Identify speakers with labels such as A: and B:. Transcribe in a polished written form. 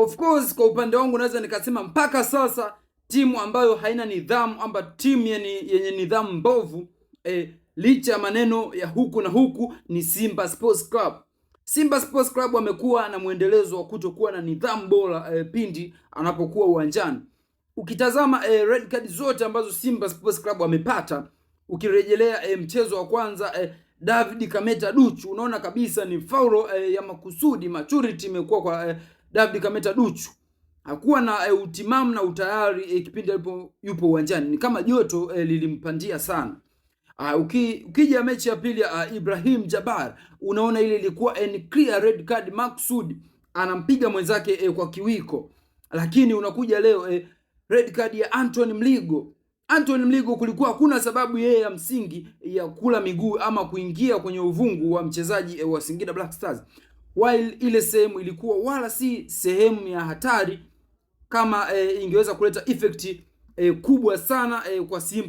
A: Of course kwa upande wangu naweza nikasema mpaka sasa timu ambayo haina nidhamu amba timu yenye nidhamu mbovu licha ya maneno ya huku na huku ni Simba Sports Club. Simba Sports Club wamekuwa na mwendelezo wa kutokuwa na nidhamu bora pindi anapokuwa uwanjani. Ukitazama red card zote ambazo Simba Sports Club wamepata, ukirejelea mchezo wa kwanza David Kameta Duchu, unaona kabisa ni faulo ya makusudi. Maturity imekuwa kwa David Kameta Duchu. Hakuwa na utimamu na utayari kipindi yupo uwanjani, ni kama joto lilimpandia sana. Ukija mechi ya pili Ibrahim Jabbar, unaona ile ilikuwa ni clear red card makusudi, anampiga mwenzake kwa kiwiko. Lakini unakuja leo red card ya Anthony Mligo. Anthony Mligo kulikuwa hakuna sababu yeye ya msingi ya kula miguu ama kuingia kwenye uvungu wa mchezaji wa Singida Black Stars, while ile sehemu ilikuwa wala si sehemu ya hatari kama ingeweza kuleta effect kubwa sana kwa Simba.